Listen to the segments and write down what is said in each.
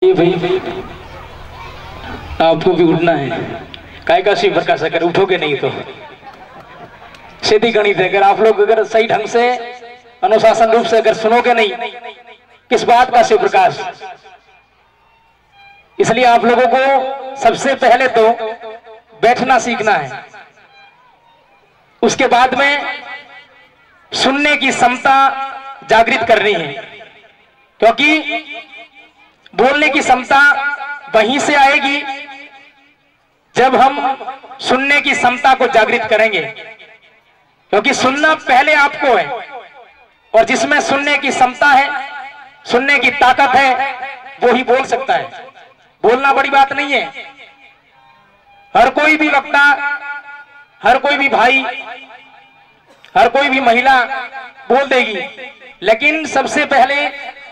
भाई आपको भी उठना है। काय का शिव प्रकाश, अगर उठोगे नहीं तो सीधी गणित है। अगर आप लोग अगर सही ढंग से अनुशासन रूप से अगर सुनोगे नहीं, किस बात का शिव प्रकाश। इसलिए आप लोगों को सबसे पहले तो बैठना सीखना है, उसके बाद में सुनने की क्षमता जागृत करनी है, क्योंकि बोलने की क्षमता वहीं से आएगी जब हम सुनने की क्षमता को जागृत करेंगे, क्योंकि सुनना पहले आपको है। और जिसमें सुनने की क्षमता है, सुनने की ताकत है, वो ही बोल सकता है। बोलना बड़ी बात नहीं है। हर कोई भी वक्ता, हर कोई भी भाई, हर कोई भी महिला बोल देगी, लेकिन सबसे पहले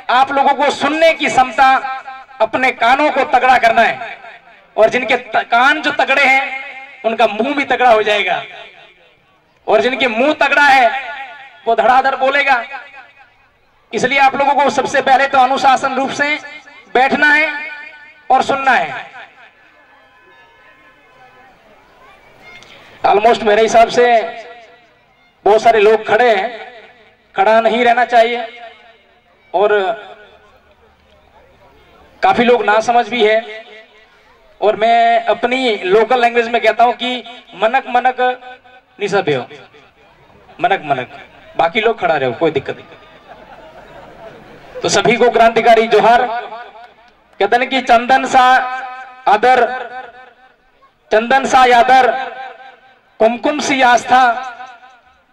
आप लोगों को सुनने की क्षमता, अपने कानों को तगड़ा करना है। और जिनके कान जो तगड़े हैं उनका मुंह भी तगड़ा हो जाएगा, और जिनके मुंह तगड़ा है वो धड़ाधड़ बोलेगा। इसलिए आप लोगों को सबसे पहले तो अनुशासन रूप से बैठना है और सुनना है। ऑलमोस्ट मेरे हिसाब से बहुत सारे लोग खड़े हैं, खड़ा नहीं रहना चाहिए। और काफी लोग नासमझ भी है। और मैं अपनी लोकल लैंग्वेज में कहता हूं कि मनक मनक निसभ्य हो, मनक मनक, बाकी लोग खड़ा रहो, कोई दिक्कत नहीं। तो सभी को क्रांतिकारी जोहार। कहते हैं कि चंदन सा आदर, चंदन सा यादर, कुमकुम सी आस्था,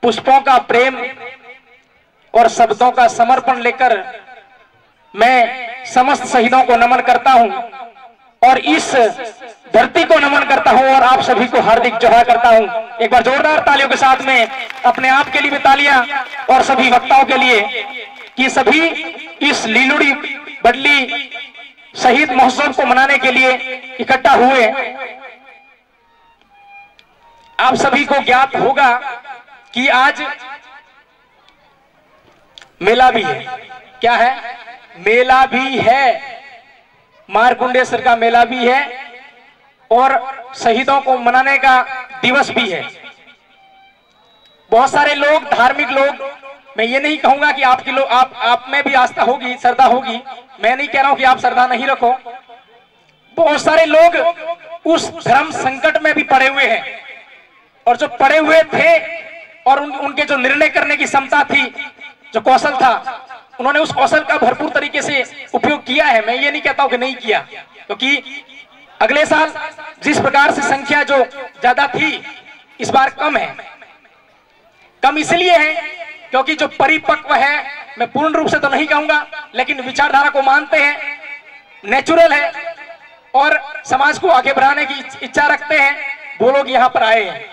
पुष्पों का प्रेम और शब्दों का समर्पण लेकर मैं समस्त शहीदों को नमन करता हूं, और इस धरती को नमन करता हूं, और आप सभी को हार्दिक जोहार करता हूं। एक बार जोरदार तालियों के साथ में अपने आप के लिए भी तालियां, और सभी वक्ताओं के लिए कि सभी इस लीलुड़ी बडली शहीद महोत्सव को मनाने के लिए इकट्ठा हुए। आप सभी को ज्ञात होगा कि आज मेला भी है। क्या है? मेला भी है, मारकुंडेश्वर का मेला भी है, और शहीदों को मनाने का दिवस भी है। बहुत सारे लोग, धार्मिक लोग, मैं ये नहीं कहूंगा कि आपके लोग आप में भी आस्था होगी, श्रद्धा होगी, मैं नहीं कह रहा हूं कि आप श्रद्धा नहीं रखो। बहुत सारे लोग उस धर्म संकट में भी पड़े हुए हैं, और जो पड़े हुए थे और उनके जो निर्णय करने की क्षमता थी, जो कौशल था, उन्होंने उस कौशल का भरपूर तरीके से उपयोग किया है। मैं ये नहीं कहता हूं कि नहीं किया, क्योंकि अगले साल जिस प्रकार से संख्या जो ज्यादा थी, इस बार कम है। कम इसलिए है क्योंकि जो परिपक्व है, मैं पूर्ण रूप से तो नहीं कहूंगा, लेकिन विचारधारा को मानते हैं, नेचुरल है और समाज को आगे बढ़ाने की इच्छा रखते हैं, वो लोग यहां पर आए हैं।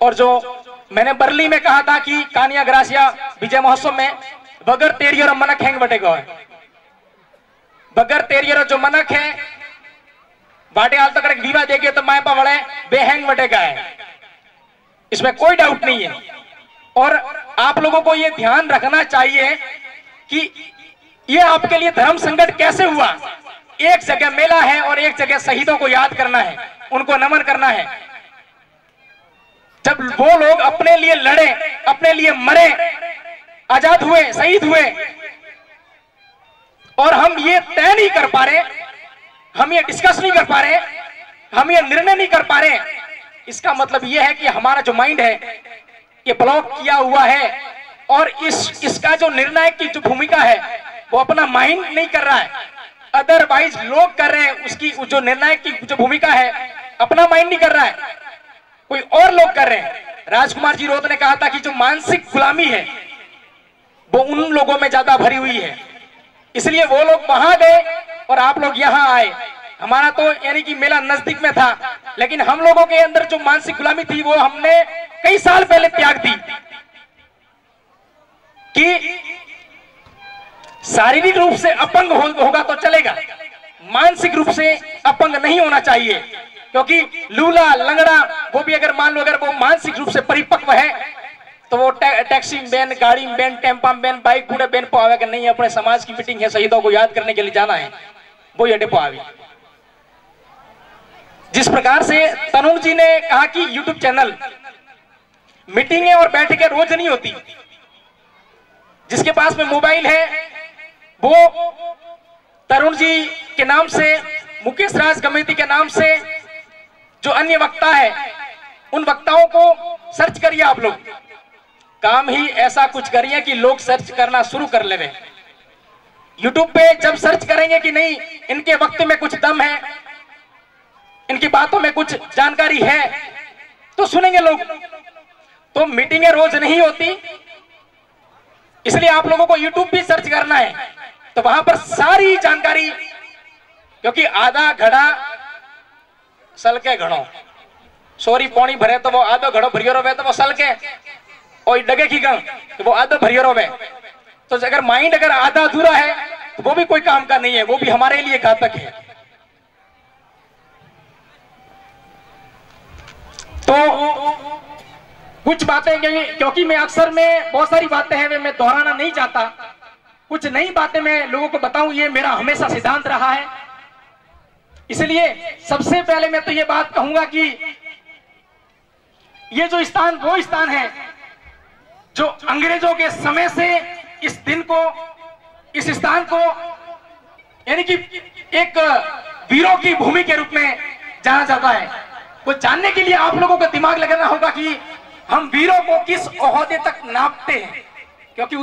और जो मैंने बरली में कहा था कि कानिया ग्रासिया विजय महोत्सव में बगर तेरियर मनक हैंग बटेगा है, बगर तेरियर जो मनक है बाटे हाल तक विवाह देखे तो माए पावड़े बेहंग बटेगा है, इसमें कोई डाउट नहीं है। और आप लोगों को यह ध्यान रखना चाहिए कि यह आपके लिए धर्म संकट कैसे हुआ। एक जगह मेला है और एक जगह शहीदों को याद करना है, उनको नमन करना है। जब वो लोग अपने लिए लड़े, अपने लिए मरे, आजाद हुए, शहीद हुए, और हम ये तय नहीं कर पा रहे, हम ये डिस्कस नहीं कर पा रहे, हम ये निर्णय नहीं कर पा रहे, इसका मतलब ये है कि हमारा जो माइंड है ये ब्लॉक किया हुआ है, और इसका जो निर्णायक की जो भूमिका है वो अपना माइंड नहीं कर रहा है, अदरवाइज लोग कर रहे हैं। उसकी जो निर्णायक की जो भूमिका है अपना माइंड नहीं कर रहा है, कोई और लोग कर रहे हैं। राजकुमार जी रोत ने कहा था कि जो मानसिक गुलामी है वो उन लोगों में ज्यादा भरी हुई है, इसलिए वो लोग वहां गए और आप लोग यहां आए। हमारा तो यानी कि मेला नजदीक में था, लेकिन हम लोगों के अंदर जो मानसिक गुलामी थी वो हमने कई साल पहले त्याग दी। कि शारीरिक रूप से अपंग होगा तो चलेगा, मानसिक रूप से अपंग नहीं होना चाहिए। क्योंकि लूला लंगड़ा वो भी अगर मान लो अगर वो मानसिक रूप से परिपक्व है, तो वो टैक्सी में बैन, गाड़ी में बैन, टेम्पा में बैन, बाइक पूरे बैन पे आवे कि नहीं अपने समाज की मीटिंग है, शहीदों को याद करने के लिए जाना है, वो अड्डे पे आवे। जिस प्रकार से तरुण जी ने कहा कि यूट्यूब चैनल मीटिंगें और बैठकें रोज नहीं होती, जिसके पास में मोबाइल है वो तरुण जी के नाम से, मुकेश राज कमेटी के नाम से जो अन्य वक्ता है उन वक्ताओं को सर्च करिए। आप लोग काम ही ऐसा कुछ करिए कि लोग सर्च करना शुरू कर लेवे। यूट्यूब पे जब सर्च करेंगे कि नहीं इनके वक्त में कुछ दम है, इनकी बातों में कुछ जानकारी है, तो सुनेंगे लोग। तो मीटिंगें रोज नहीं होती, इसलिए आप लोगों को यूट्यूब भी सर्च करना है, तो वहां पर सारी जानकारी, क्योंकि आधा घड़ा सलके घड़ो, सोरी पौनी भरे तो वो आधो घड़ो भरियो रोवे तो वो सलके, और डगे की गण तो वो आधो भरियो रोवे। तो अगर माइंड अगर आधा अधूरा है तो वो भी कोई काम का नहीं है, वो भी हमारे लिए घातक है। तो कुछ बातें, क्योंकि मैं अक्सर में बहुत सारी बातें हैं मैं दोहराना नहीं चाहता, कुछ नई बातें मैं लोगों को बताऊं, ये मेरा हमेशा सिद्धांत रहा है। इसलिए सबसे पहले मैं तो ये बात कहूंगा कि ये जो स्थान वो स्थान है जो अंग्रेजों के समय से इस दिन को, इस स्थान को यानी कि एक वीरों की भूमि के रूप में जाना जाता है। वो जानने के लिए आप लोगों को दिमाग लगाना होगा कि हम वीरों को किस ओहदे तक नापते हैं, क्योंकि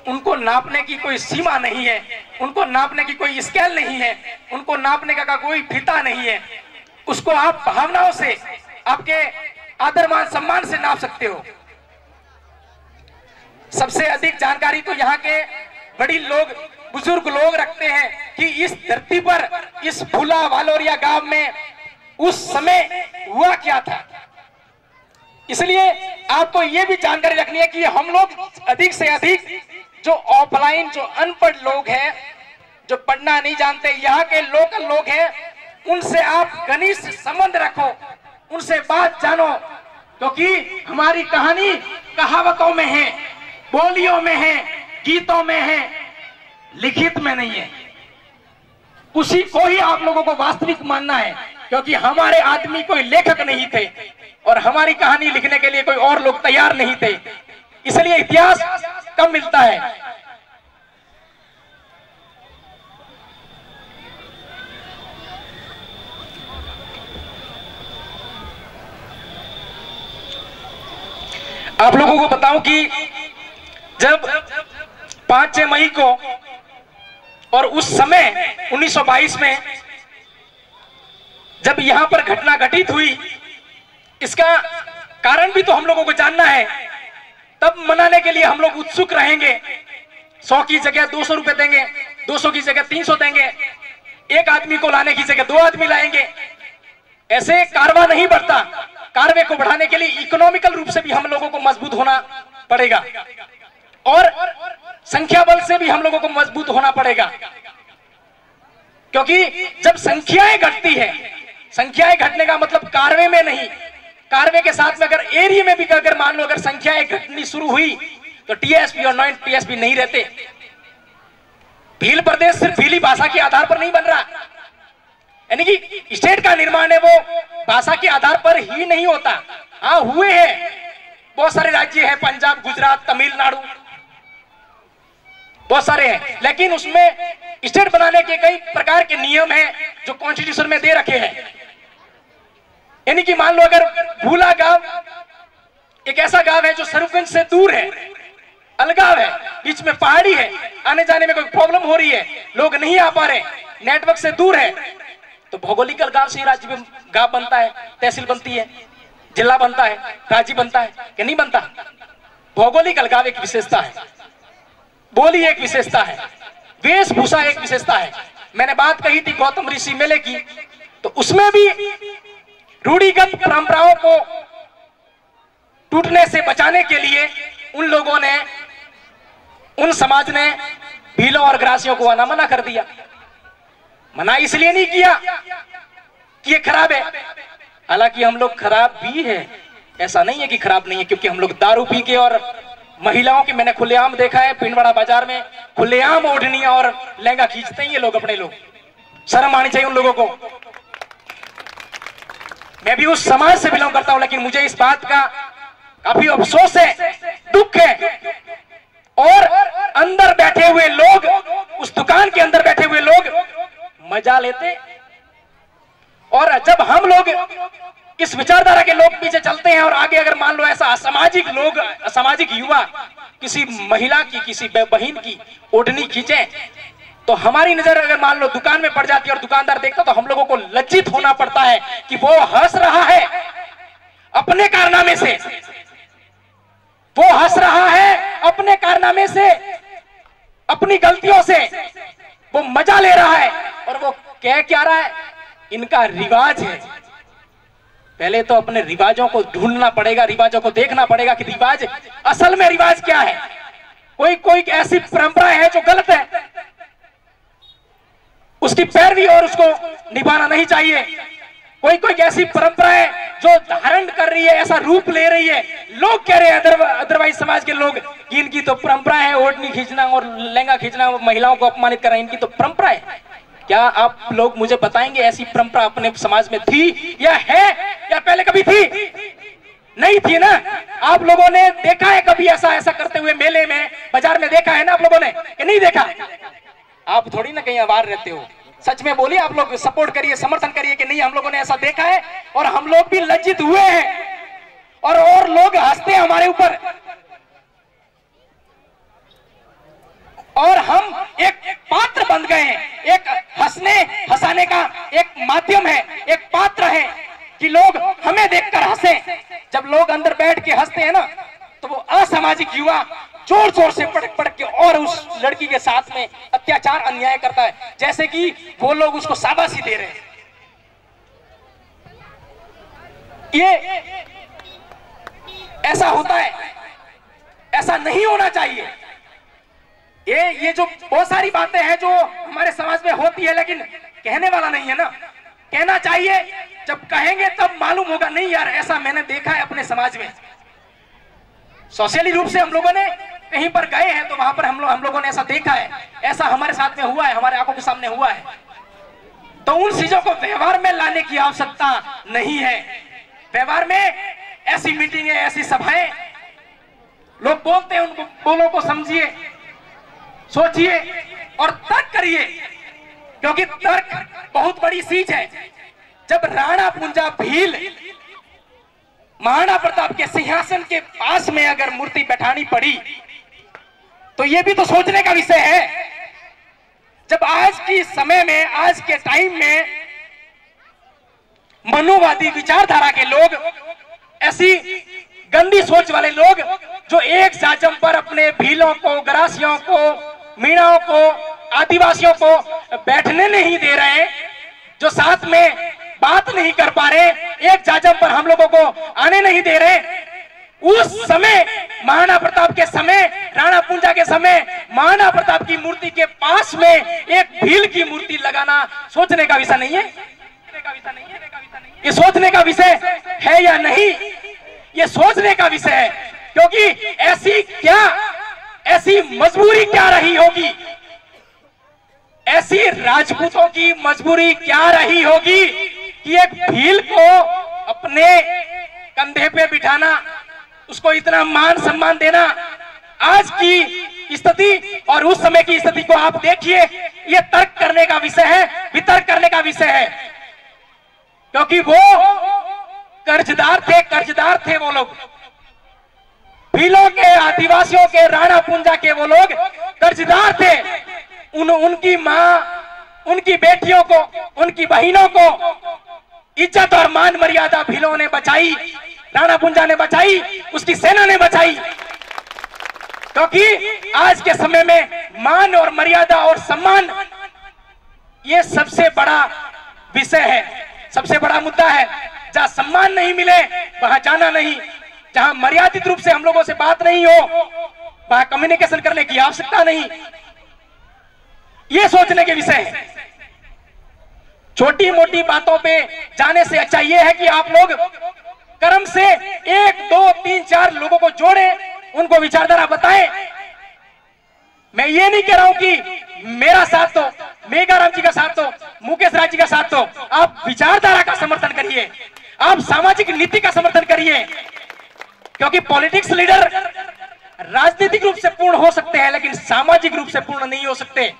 उनको नापने की कोई सीमा नहीं है, उनको नापने की कोई स्केल नहीं है, उनको नापने का कोई फीता नहीं है। उसको आप भावनाओं से, आपके आदर मान सम्मान से नाप सकते हो। सबसे अधिक जानकारी तो यहाँ के बड़ी लोग, बुजुर्ग लोग रखते हैं कि इस धरती पर, इस भूला वालोरिया गांव में उस समय हुआ क्या था। इसलिए आपको यह भी जानकारी रखनी है कि हम लोग अधिक से अधिक जो ऑफलाइन, जो अनपढ़ लोग हैं, जो पढ़ना नहीं जानते, यहाँ के लोकल लोग हैं, उनसे आप घनिष्ठ संबंध रखो, उनसे बात जानो, क्योंकि हमारी कहानी कहावतों में है, बोलियों में है, गीतों में है, लिखित में नहीं है। उसी को ही आप लोगों को वास्तविक मानना है, क्योंकि हमारे आदमी कोई लेखक नहीं थे और हमारी कहानी लिखने के लिए कोई और लोग तैयार नहीं थे। इसलिए इतिहास कम मिलता है। आप लोगों को बताऊं कि जब 5 मई को और उस समय 1922 में जब यहां पर घटना घटित हुई, इसका कारण भी तो हम लोगों को जानना है। तब मनाने के लिए हम लोग उत्सुक रहेंगे। 100 की जगह 200 रुपए देंगे, 200 की जगह 300 देंगे, एक आदमी को लाने की जगह 2 आदमी लाएंगे। ऐसे कारवा नहीं बढ़ता। कारवे को बढ़ाने के लिए इकोनॉमिकल रूप से भी हम लोगों को मजबूत होना पड़ेगा और संख्या बल से भी हम लोगों को मजबूत होना पड़ेगा, क्योंकि जब संख्याएं घटती है, संख्याएं घटने का मतलब कारवे में नहीं, कारवे के साथ में अगर एरिया में भी अगर मान लो अगर संख्याएं घटनी शुरू हुई तो टीएसपी और नॉन टीएसपी नहीं रहते। भील प्रदेश सिर्फ भीली भाषा के आधार पर नहीं बन रहा, यानी कि स्टेट का निर्माण है वो भाषा के आधार पर ही नहीं होता। हाँ हुए हैं, बहुत सारे राज्य हैं, पंजाब, गुजरात, तमिलनाडु, बहुत सारे हैं, लेकिन उसमें स्टेट बनाने के कई प्रकार के नियम हैं जो कॉन्स्टिट्यूशन में दे रखे हैं। यानी कि मान लो अगर भूला गांव एक ऐसा गांव है जो सरगंज से दूर है, अलगाव है, बीच में पहाड़ी है, आने जाने में कोई प्रॉब्लम हो रही है, लोग नहीं आ पा रहे, नेटवर्क से दूर है, तो भौगोलिक अलगाव से राज्य में गांव बनता है, तहसील बनती है, जिला बनता है, राज्य बनता है कि नहीं बनता। भौगोलिक अलगाव एक विशेषता है, बोली एक विशेषता है, वेशभूषा एक विशेषता है। मैंने बात कही थी गौतम ऋषि मेले की, तो उसमें भी रूढ़िगत परंपराओं को टूटने से बचाने के लिए उन लोगों ने, उन समाज ने भीलों और ग्रासियों को आना मना कर दिया। मना इसलिए नहीं किया कि ये खराब है, हालांकि हम लोग खराब भी हैं, ऐसा नहीं है कि खराब नहीं है, क्योंकि हम लोग दारू पी के और महिलाओं की, मैंने खुलेआम देखा है पिंडवाड़ा बाजार में, खुलेआम ओढ़नियां और लहंगा खींचते हैं ये लोग अपने लोग। शर्म आनी चाहिए उन लोगों को। मैं भी उस समाज से बिलोंग करता हूं, लेकिन मुझे इस बात का काफी अफसोस है, दुख है। और अंदर बैठे हुए लोग, उस दुकान के अंदर बैठे हुए लोग मजा लेते, और जब हम लोग इस विचारधारा के लोग पीछे चलते हैं और आगे अगर मान लो ऐसा असामाजिक लोग, असामाजिक युवा किसी महिला की, किसी बहन की ओढ़नी खींचे, तो हमारी नजर अगर मान लो दुकान में पड़ जाती है और दुकानदार देखता, तो हम लोगों को लज्जित होना पड़ता है कि वो हंस रहा है अपने कारनामे से, वो हंस रहा है अपने कारनामे से, अपनी गलतियों से वो मजा ले रहा है। और वो कह क्या रहा है, इनका रिवाज है। पहले तो अपने रिवाजों को ढूंढना पड़ेगा, रिवाजों को देखना पड़ेगा कि रिवाज, असल में रिवाज क्या है। कोई कोई ऐसी परंपराएं हैं जो गलत है, उसकी पैरवी और उसको निभाना नहीं चाहिए। कोई कोई ऐसी परंपराएं जो धारण कर रही है, ऐसा रूप ले रही है, लोग कह रहे हैं अदरवाइज समाज के लोग कि इनकी तो परंपरा है ओढ़नी खींचना और लहंगा खींचना, महिलाओं को अपमानित करना, इनकी तो परंपरा है। क्या आप लोग मुझे बताएंगे ऐसी परंपरा अपने समाज में थी या है, या पहले कभी थी? नहीं थी ना। आप लोगों ने देखा है कभी ऐसा ऐसा करते हुए मेले में, बाजार में देखा है ना आप लोगों ने, कि नहीं देखा? आप थोड़ी ना कहीं आवार रहते हो। सच में बोलिए, आप लोग सपोर्ट करिए, समर्थन करिए कि नहीं हम लोगों ने ऐसा देखा है और हम लोग भी लज्जित हुए हैं और लोग हंसते हैं हमारे ऊपर। और हम एक पात्र बन गए हैं, एक हंसाने का एक माध्यम है, एक पात्र है कि लोग हमें देखकर हंसे। जब लोग अंदर बैठ के हंसते हैं ना, तो वो असामाजिक युवा जोर जोर से पटक पटक के और उस लड़की के साथ में अत्याचार अन्याय करता है, जैसे कि वो लोग उसको शाबाशी दे रहे हैं। ये ऐसा होता है, ऐसा नहीं होना चाहिए। ये जो बहुत सारी बातें हैं जो हमारे समाज में होती है, लेकिन कहने वाला नहीं है ना। कहना चाहिए, जब कहेंगे तब मालूम होगा। नहीं यार, ऐसा मैंने देखा है अपने समाज में। सोशली रूप से हम लोगों ने कहीं पर गए हैं तो वहां पर हम लोगों ने ऐसा देखा है, ऐसा हमारे साथ में हुआ है, हमारे आंखों के सामने हुआ है। तो उन चीजों को व्यवहार में लाने की आवश्यकता नहीं है। व्यवहार में ऐसी मीटिंगें, ऐसी सभाएं, लोग बोलते हैं, उन बोलों को समझिए, सोचिए और तर्क करिए, क्योंकि तर्क बहुत बड़ी चीज है। जब राणा पुंजा भील महाराणा प्रताप के सिंहासन के पास में अगर मूर्ति बैठानी पड़ी, तो यह भी तो सोचने का विषय है। जब आज की समय में, आज के टाइम में मनुवादी विचारधारा के लोग, ऐसी गंदी सोच वाले लोग जो एक जाजम पर अपने भीलों को, गरासियों को, मीणाओं को, आदिवासियों को बैठने नहीं दे रहे, जो साथ में बात नहीं कर पा रहे, एक जाजम पर हम लोगों को आने नहीं दे रहे, उस समय महाराणा प्रताप के समय, राणा पुंजा के समय महाराणा प्रताप की मूर्ति के पास में एक भील की मूर्ति लगाना सोचने का विषय नहीं है? ये सोचने का विषय है या नहीं? ये सोचने का विषय है, क्योंकि ऐसी मजबूरी क्या रही होगी, ऐसी राजपूतों की मजबूरी क्या रही होगी कि एक भील को अपने कंधे पे बिठाना, उसको इतना मान सम्मान देना। आज की स्थिति और उस समय की स्थिति को आप देखिए, ये तर्क करने का विषय है, वितर्क करने का विषय है, क्योंकि वो कर्जदार थे वो लोग, भीलों के, आदिवासियों के, राणा पुंजा के वो लोग कर्जदार थे। उनकी मां, उनकी बेटियों को, उनकी बहनों को इज्जत और मान मर्यादा भीलों ने बचाई, राणा पुंजा ने बचाई, उसकी सेना ने बचाई। क्योंकि आज के समय में मान और मर्यादा और सम्मान, ये सबसे बड़ा विषय है, सबसे बड़ा मुद्दा है। जहां सम्मान नहीं मिले वहां जाना नहीं, जहां मर्यादित रूप से हम लोगों से बात नहीं हो वहां कम्युनिकेशन करने की आवश्यकता नहीं। ये सोचने के विषय है। छोटी मोटी बातों पे जाने से अच्छा ये है कि आप लोग कर्म से 1, 2, 3, 4 लोगों को जोड़े, उनको विचारधारा बताएं। मैं ये नहीं कह रहा हूं कि मेरा साथ दो, मेघाराम जी का साथ दो, मुकेश राज जी का साथ दो। आप विचारधारा का समर्थन करिए, आप सामाजिक नीति का समर्थन करिए, क्योंकि पॉलिटिक्स लीडर राजनीतिक रूप से पूर्ण हो सकते हैं लेकिन सामाजिक रूप से पूर्ण नहीं हो सकते।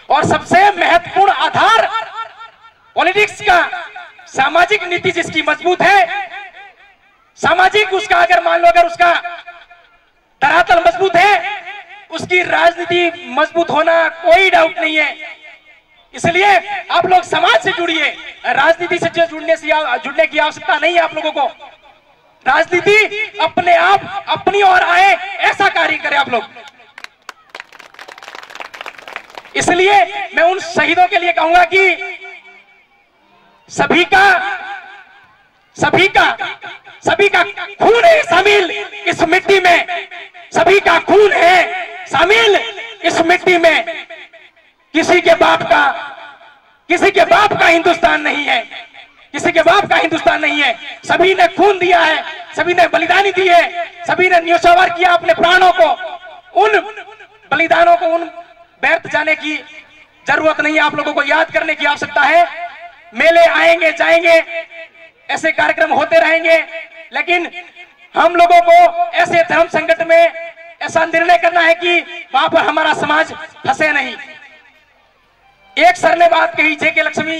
और सबसे महत्वपूर्ण आधार पॉलिटिक्स का सामाजिक नीति जिसकी मजबूत है, सामाजिक उसका अगर मान लो अगर उसका धरातल मजबूत है, उसकी राजनीति मजबूत होना कोई डाउट नहीं है। इसलिए आप लोग समाज से जुड़िए, राजनीति से जुड़ने की आवश्यकता नहीं है आप लोगों को। राजनीति अपने आप अपनी ओर आए ऐसा कार्य करें आप लोग। इसलिए मैं उन शहीदों के लिए कहूंगा कि सभी का खून है शामिल इस मिट्टी में, सभी का खून है शामिल इस मिट्टी में। किसी के बाप का हिंदुस्तान नहीं है, किसी के बाप का हिंदुस्तान नहीं है। सभी ने खून दिया है, सभी ने बलिदानी दी है, सभी ने न्योछावर किया अपने प्राणों को। उन बलिदानों को उन व्यर्थ जाने की जरूरत नहीं है, आप लोगों को याद करने की आवश्यकता है। मेले आएंगे जाएंगे, ऐसे कार्यक्रम होते रहेंगे, लेकिन हम लोगों को ऐसे धर्म संकट में ऐसा निर्णय करना है कि वहां पर हमारा समाज फंसे नहीं। एक सर ने बात कही, जेके लक्ष्मी